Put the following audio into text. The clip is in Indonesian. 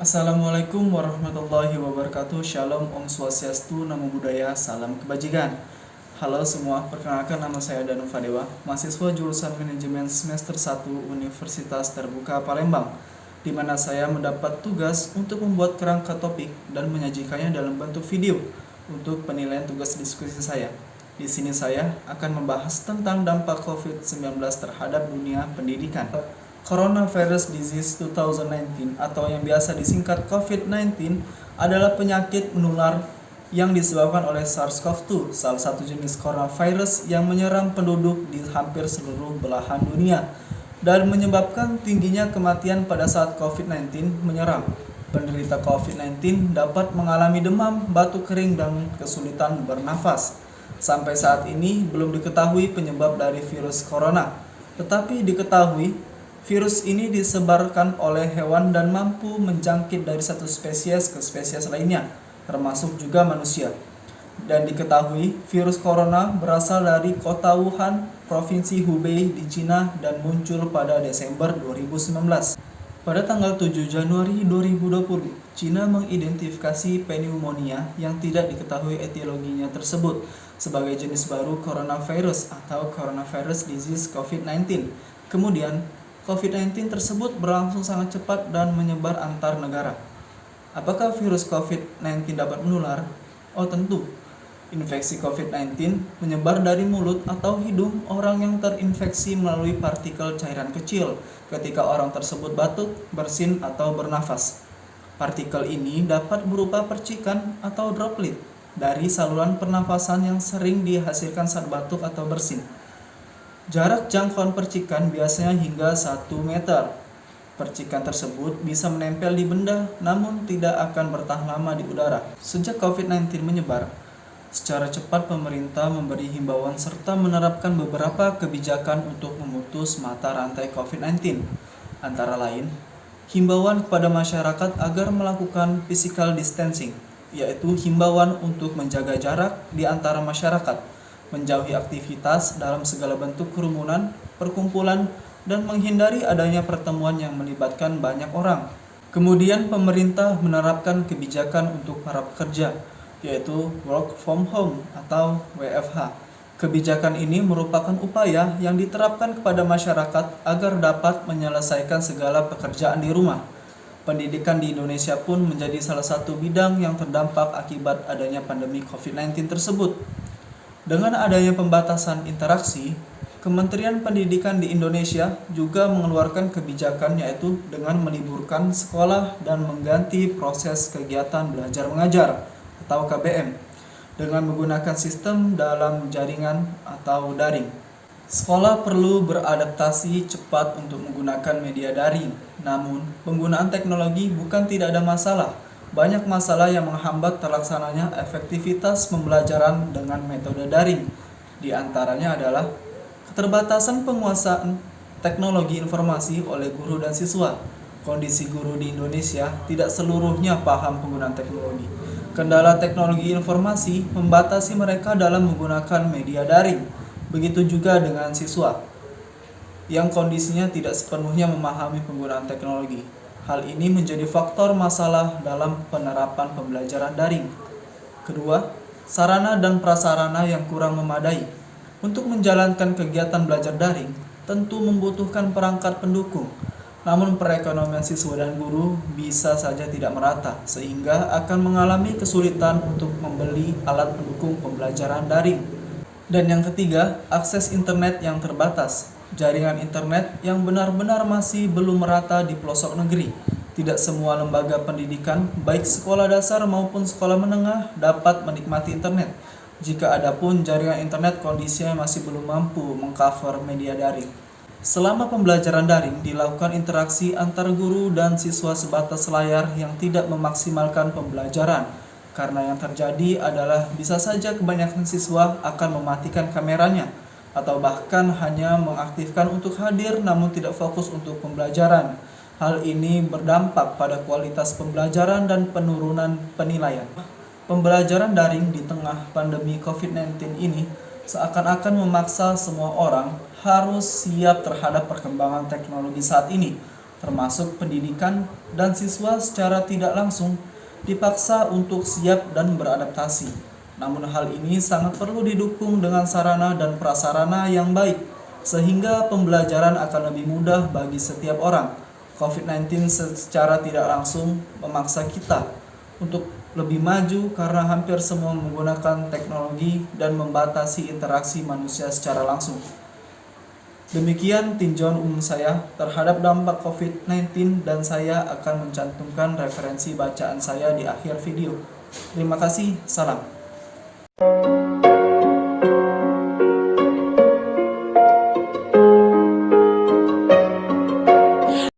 Assalamualaikum warahmatullahi wabarakatuh. Shalom, Om Swastiastu, Namo Buddhaya, salam kebajikan. Halo semua, perkenalkan nama saya Danu Fadewa, mahasiswa jurusan Manajemen semester 1 Universitas Terbuka Palembang, di mana saya mendapat tugas untuk membuat kerangka topik dan menyajikannya dalam bentuk video untuk penilaian tugas diskusi saya. Di sini saya akan membahas tentang dampak COVID-19 terhadap dunia pendidikan. Coronavirus Disease 2019 atau yang biasa disingkat COVID-19 adalah penyakit menular yang disebabkan oleh SARS-CoV-2, salah satu jenis coronavirus yang menyerang penduduk di hampir seluruh belahan dunia dan menyebabkan tingginya kematian pada saat COVID-19 menyerang. Penderita COVID-19 dapat mengalami demam, batuk kering, dan kesulitan bernafas. Sampai saat ini belum diketahui penyebab dari virus corona, tetapi diketahui virus ini disebarkan oleh hewan dan mampu menjangkit dari satu spesies ke spesies lainnya, termasuk juga manusia. Dan diketahui virus corona berasal dari kota Wuhan, Provinsi Hubei di Cina dan muncul pada Desember 2019. Pada tanggal 7 Januari 2020, Cina mengidentifikasi pneumonia yang tidak diketahui etiologinya tersebut sebagai jenis baru coronavirus atau coronavirus disease COVID-19. Kemudian, COVID-19 tersebut berlangsung sangat cepat dan menyebar antar negara. Apakah virus COVID-19 dapat menular? Oh tentu. Infeksi COVID-19 menyebar dari mulut atau hidung orang yang terinfeksi melalui partikel cairan kecil ketika orang tersebut batuk, bersin, atau bernafas. Partikel ini dapat berupa percikan atau droplet dari saluran pernafasan yang sering dihasilkan saat batuk atau bersin. Jarak jangkauan percikan biasanya hingga 1 meter. Percikan tersebut bisa menempel di benda namun tidak akan bertahan lama di udara. Sejak COVID-19 menyebar, secara cepat pemerintah memberi himbauan serta menerapkan beberapa kebijakan untuk memutus mata rantai COVID-19. Antara lain, himbauan kepada masyarakat agar melakukan physical distancing, yaitu himbauan untuk menjaga jarak di antara masyarakat, menjauhi aktivitas dalam segala bentuk kerumunan, perkumpulan, dan menghindari adanya pertemuan yang melibatkan banyak orang. Kemudian pemerintah menerapkan kebijakan untuk para pekerja, yaitu work from home atau WFH. Kebijakan ini merupakan upaya yang diterapkan kepada masyarakat agar dapat menyelesaikan segala pekerjaan di rumah. Pendidikan di Indonesia pun menjadi salah satu bidang yang terdampak akibat adanya pandemi COVID-19 tersebut. Dengan adanya pembatasan interaksi, Kementerian Pendidikan di Indonesia juga mengeluarkan kebijakan yaitu dengan meliburkan sekolah dan mengganti proses kegiatan belajar mengajar atau KBM dengan menggunakan sistem dalam jaringan atau daring. Sekolah perlu beradaptasi cepat untuk menggunakan media daring, namun penggunaan teknologi bukan tidak ada masalah. Banyak masalah yang menghambat terlaksananya efektivitas pembelajaran dengan metode daring. Di antaranya adalah keterbatasan penguasaan teknologi informasi oleh guru dan siswa. Kondisi guru di Indonesia tidak seluruhnya paham penggunaan teknologi. Kendala teknologi informasi membatasi mereka dalam menggunakan media daring. Begitu juga dengan siswa yang kondisinya tidak sepenuhnya memahami penggunaan teknologi. Hal ini menjadi faktor masalah dalam penerapan pembelajaran daring. Kedua, sarana dan prasarana yang kurang memadai. Untuk menjalankan kegiatan belajar daring, tentu membutuhkan perangkat pendukung. Namun perekonomian siswa dan guru bisa saja tidak merata, sehingga akan mengalami kesulitan untuk membeli alat pendukung pembelajaran daring. Dan yang ketiga, akses internet yang terbatas. Jaringan internet yang benar-benar masih belum merata di pelosok negeri. Tidak semua lembaga pendidikan, baik sekolah dasar maupun sekolah menengah, dapat menikmati internet. Jika ada pun jaringan internet kondisinya masih belum mampu mengcover media daring. Selama pembelajaran daring dilakukan interaksi antar guru dan siswa sebatas layar yang tidak memaksimalkan pembelajaran. Karena yang terjadi adalah bisa saja kebanyakan siswa akan mematikan kameranya atau bahkan hanya mengaktifkan untuk hadir namun tidak fokus untuk pembelajaran. Hal ini berdampak pada kualitas pembelajaran dan penurunan penilaian. Pembelajaran daring di tengah pandemi COVID-19 ini seakan-akan memaksa semua orang harus siap terhadap perkembangan teknologi saat ini. termasuk pendidikan, dan siswa secara tidak langsung dipaksa untuk siap dan beradaptasi. Namun hal ini sangat perlu didukung dengan sarana dan prasarana yang baik, sehingga pembelajaran akan lebih mudah bagi setiap orang. COVID-19 secara tidak langsung memaksa kita untuk lebih maju karena hampir semua menggunakan teknologi dan membatasi interaksi manusia secara langsung. Demikian tinjauan umum saya terhadap dampak COVID-19 dan saya akan mencantumkan referensi bacaan saya di akhir video. Terima kasih, salam.